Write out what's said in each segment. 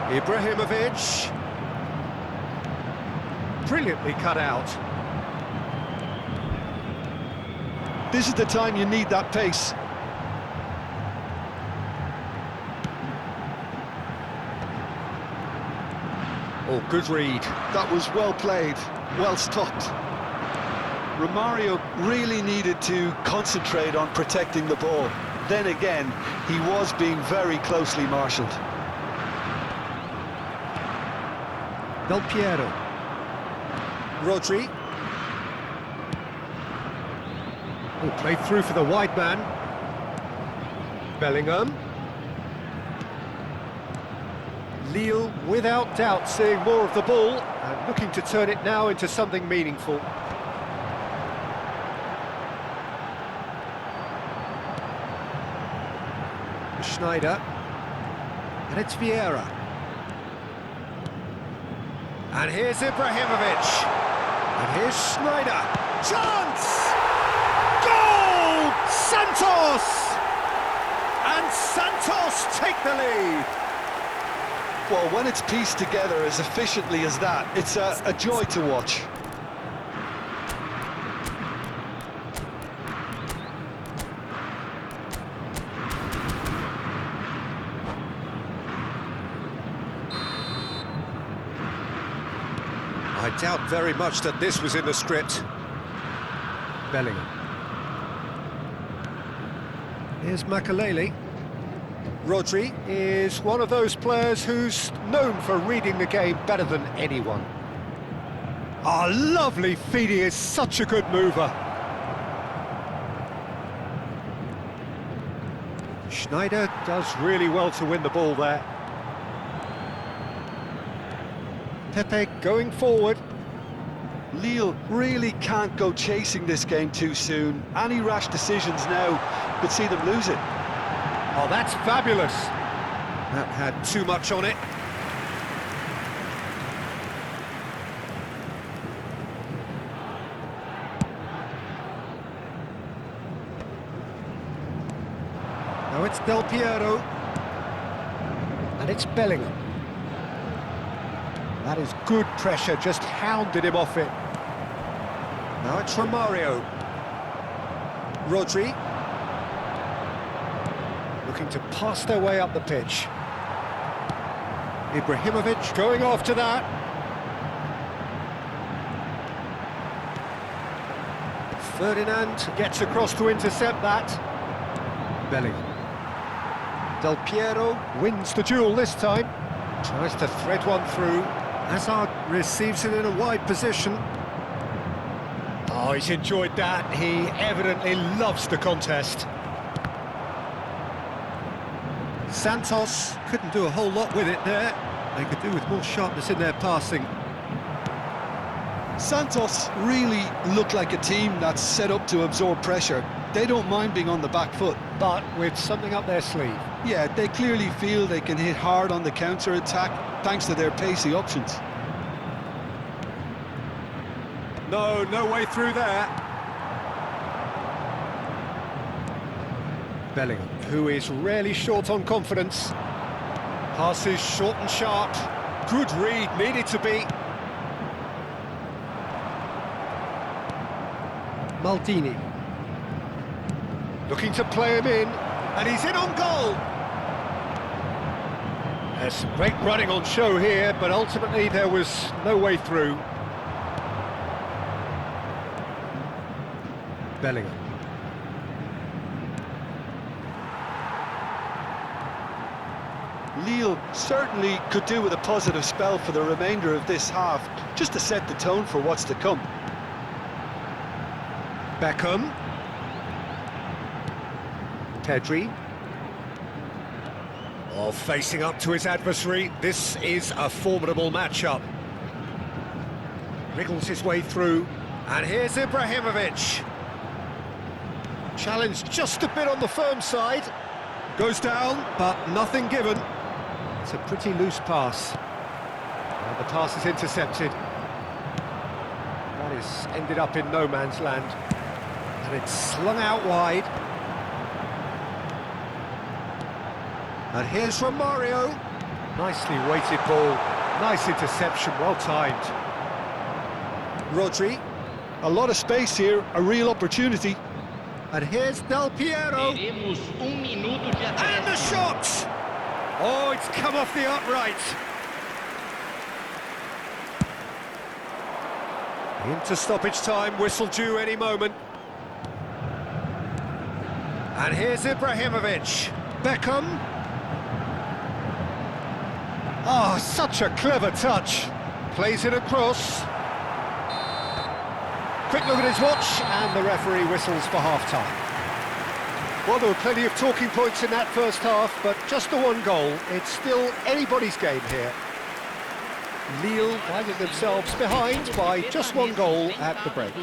Ibrahimovic. Brilliantly cut out. This is the time you need that pace. Oh, good read. That was well played, well stopped. Romario really needed to concentrate on protecting the ball. Then again, he was being very closely marshalled. Del Piero. Rodri. Oh, played through for the wide man. Bellingham. Lille, without doubt, seeing more of the ball and looking to turn it now into something meaningful. Schneider. And it's Vieira. And here's Ibrahimovic. And here's Schneider. Chance! Goal! Santos! And Santos take the lead. Well, when it's pieced together as efficiently as that, it's a joy to watch. I doubt very much that this was in the script. Bellingham. Here's Makalele. Rodri is one of those players who's known for reading the game better than anyone. Ah, lovely feed, he is such a good mover. Schneider does really well to win the ball there. Pepe going forward. Lille really can't go chasing this game too soon. Any rash decisions now could see them lose it. Oh, that's fabulous. That had too much on it. Now it's Del Piero. And it's Bellingham. That is good pressure, just hounded him off it. Now it's Romario. Rodri. Looking to pass their way up the pitch. Ibrahimovic going after that. Ferdinand gets across to intercept that. Bellingham. Del Piero wins the duel this time. Tries to thread one through. Hazard receives it in a wide position. Oh, he's enjoyed that. He evidently loves the contest. Santos couldn't do a whole lot with it there. They could do with more sharpness in their passing. Santos really look like a team that's set up to absorb pressure. They don't mind being on the back foot. But with something up their sleeve. Yeah, they clearly feel they can hit hard on the counter-attack thanks to their pacey options. No way through there. Bellingham, who is rarely short on confidence. Passes short and sharp. Good read, needed to be. Maldini. Looking to play him in, and he's in on goal. There's some great running on show here, but ultimately there was no way through. Bellingham. Lille certainly could do with a positive spell for the remainder of this half, just to set the tone for what's to come. Beckham. Pedri. Oh, facing up to his adversary. This is a formidable matchup. Wriggles his way through. And here's Ibrahimovic. Challenged just a bit on the firm side. Goes down, but nothing given. It's a pretty loose pass. And the pass is intercepted. That is ended up in no man's land. And it's slung out wide. And here's Romario. Nicely weighted ball, nice interception, well timed. Rodri, A lot of space here, a real opportunity. and here's Del Piero, Teremos minuto de and the shot! Oh, it's come off the upright. Into stoppage time, whistle due any moment. And here's Ibrahimovic. Beckham. Oh, such a clever touch. Plays it across. Quick look at his watch, and the referee whistles for half-time. Well, there were plenty of talking points in that first half, but just the one goal. It's still anybody's game here. Lille finding themselves behind by just one goal at the break.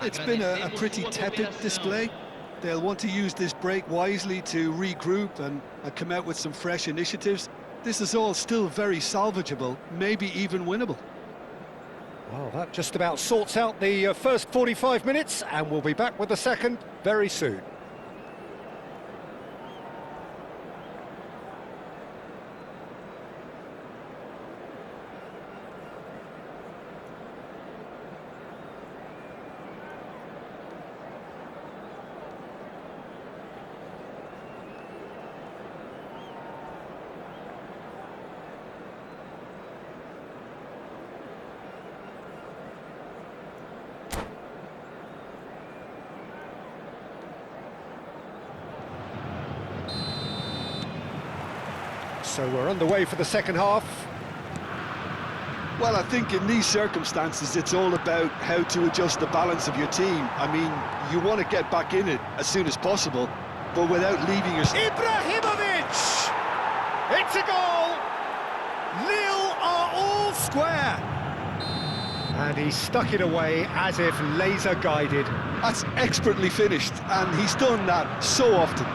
It's been a pretty tepid display. They'll want to use this break wisely to regroup and come out with some fresh initiatives. This is all still very salvageable, maybe even winnable. Well, that just about sorts out the first 45 minutes, and we'll be back with the second very soon. So we're underway for the second half. Well, I think in these circumstances, it's all about how to adjust the balance of your team. I mean, you want to get back in it as soon as possible, but without leaving your... Ibrahimovic! It's a goal! Lille are all square! And he stuck it away as if laser-guided. That's expertly finished, and he's done that so often.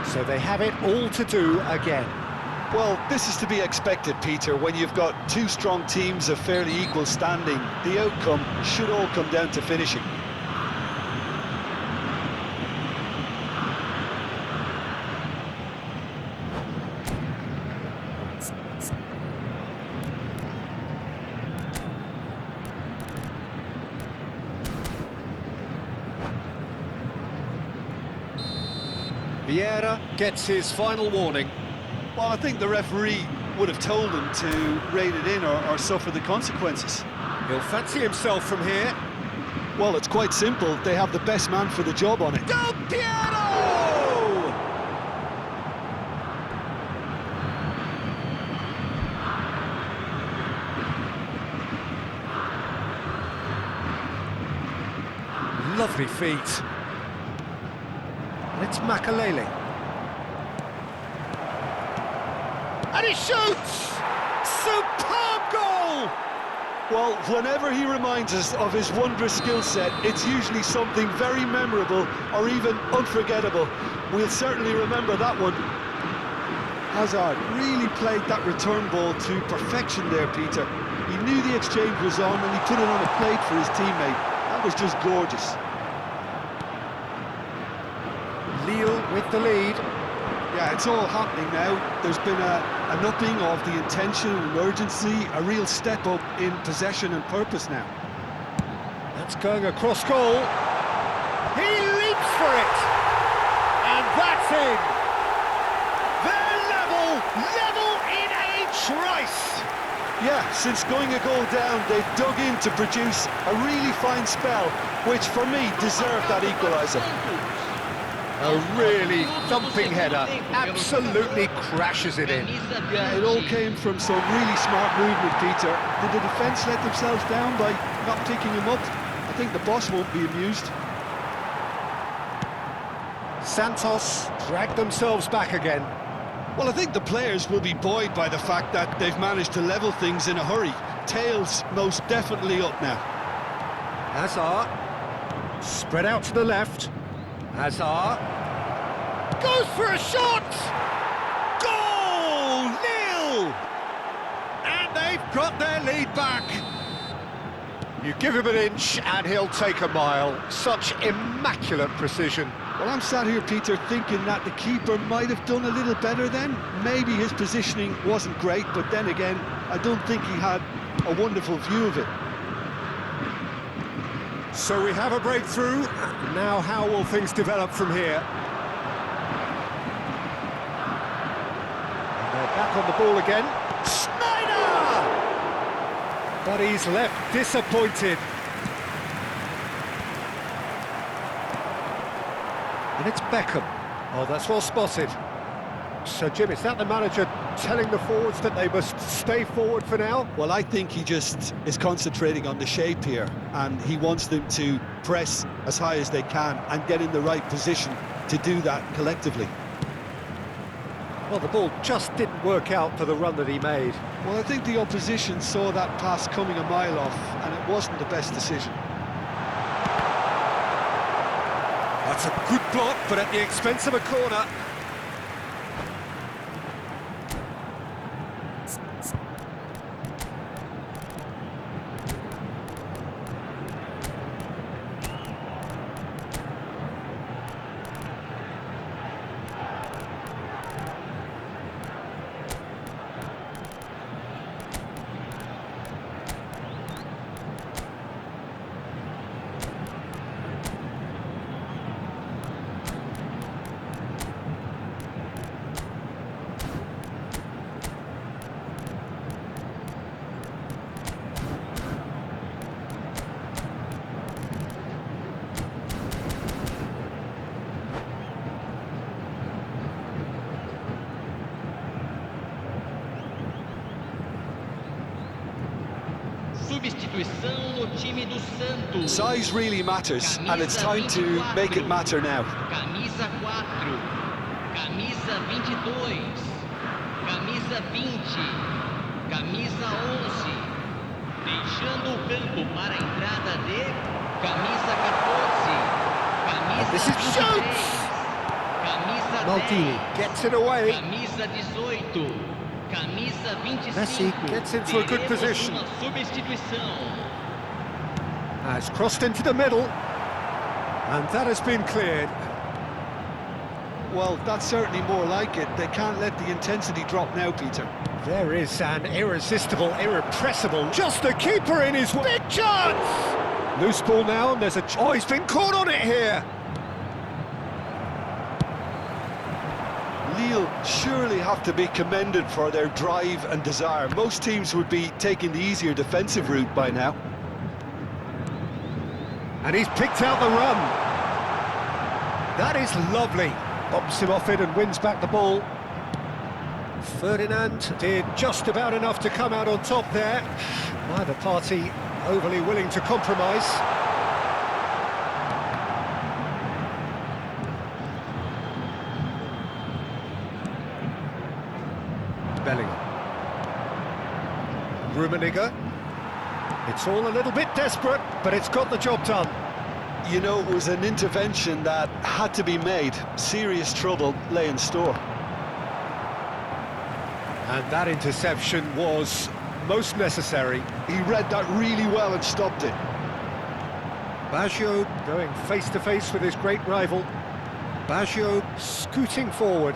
So they have it all to do again. Well, this is to be expected, Peter, when you've got two strong teams of fairly equal standing. The outcome should all come down to finishing. Vieira gets his final warning. Well, I think the referee would have told him to rein it in or suffer the consequences. He'll fancy himself from here. Well, it's quite simple. They have the best man for the job on it. Del Piero! Lovely feet. It's Makalele. And he shoots! Superb goal! Well, whenever he reminds us of his wondrous skill set, it's usually something very memorable or even unforgettable. We'll certainly remember that one. Hazard really played that return ball to perfection there, Peter. He knew the exchange was on and he put it on a plate for his teammate. That was just gorgeous. Lille with the lead. Yeah, it's all happening now. There's been an upping of the intention and urgency, a real step up in possession and purpose now. That's going across goal. He leaps for it. And that's in. They're level in a trice. Yeah, since going a goal down, they've dug in to produce a really fine spell, which for me deserved that equaliser. A really thumping header, absolutely crashes it in. Yeah, it all came from some really smart movement, Peter. Did the defence let themselves down by not picking him up? I think the boss won't be amused. Santos dragged themselves back again. Well, I think the players will be buoyed by the fact that they've managed to level things in a hurry. Tails most definitely up now. Hazard, spread out to the left. Hazard goes for a shot! Goal! Nil! And they've got their lead back. You give him an inch and he'll take a mile. Such immaculate precision. Well, I'm sat here, Peter, thinking that the keeper might have done a little better then. Maybe his positioning wasn't great, but then again, I don't think he had a wonderful view of it. So we have a breakthrough. Now how will things develop from here? And they're back on the ball again. Schneider! But he's left disappointed. And it's Beckham. Oh, that's well spotted. So, Jim, is that the manager telling the forwards that they must stay forward for now? Well, I think he just is concentrating on the shape here, and he wants them to press as high as they can and get in the right position to do that collectively. Well, the ball just didn't work out for the run that he made. Well, I think the opposition saw that pass coming a mile off, and it wasn't the best decision. That's a good block, but at the expense of a corner. Substituição no time do Santos. Size really matters, and it's time to make it matter now. Camisa 4, camisa 22, camisa 20, camisa 11. Deixando o campo para a entrada de camisa 14, camisa This is 23, shoots! camisa Maldini 10, gets it away. camisa 18, camisa 25. Messi gets into a good Teremos position. uma substituição. Has crossed into the middle. And that has been cleared. Well, that's certainly more like it. They can't let the intensity drop now, Peter. There is an irresistible, irrepressible, just the keeper in his big chance! Loose ball now, and there's a... Oh, he's been caught on it here! Lille surely have to be commended for their drive and desire. Most teams would be taking the easier defensive route by now. And he's picked out the run. That is lovely. Bumps him off it and wins back the ball. Ferdinand did just about enough to come out on top there. Neither party overly willing to compromise. Bellingham. Rummenigge. It's all a little bit desperate, but it's got the job done. You know, it was an intervention that had to be made. Serious trouble lay in store. And that interception was most necessary. He read that really well and stopped it. Baggio going face-to-face with his great rival. Baggio scooting forward.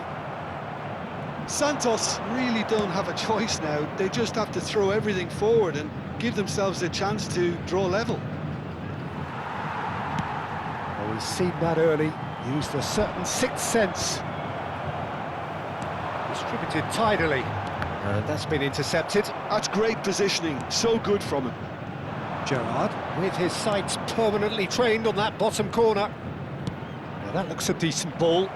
Santos really don't have a choice now. They just have to throw everything forward and give themselves a chance to draw level. Well, we've seen that early. Used a certain sixth sense. Distributed tidily. And that's been intercepted. That's great positioning. So good from him. Gerrard, with his sights permanently trained on that bottom corner. Now that looks a decent ball.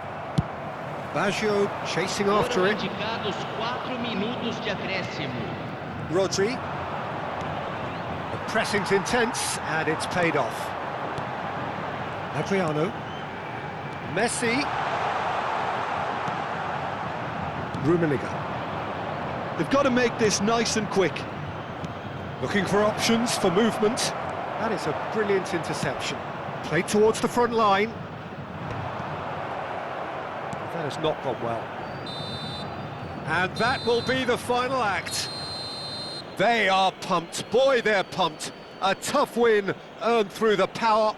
Baggio chasing after it. Indicados 4 minutos de acréscimo. Rodri. The pressing's intense, and it's paid off. Adriano. Messi. Rummenigge. They've got to make this nice and quick. Looking for options for movement. That is a brilliant interception. Played towards the front line. That has not gone well. And that will be the final act. They are pumped. Boy, they're pumped. A tough win earned through the power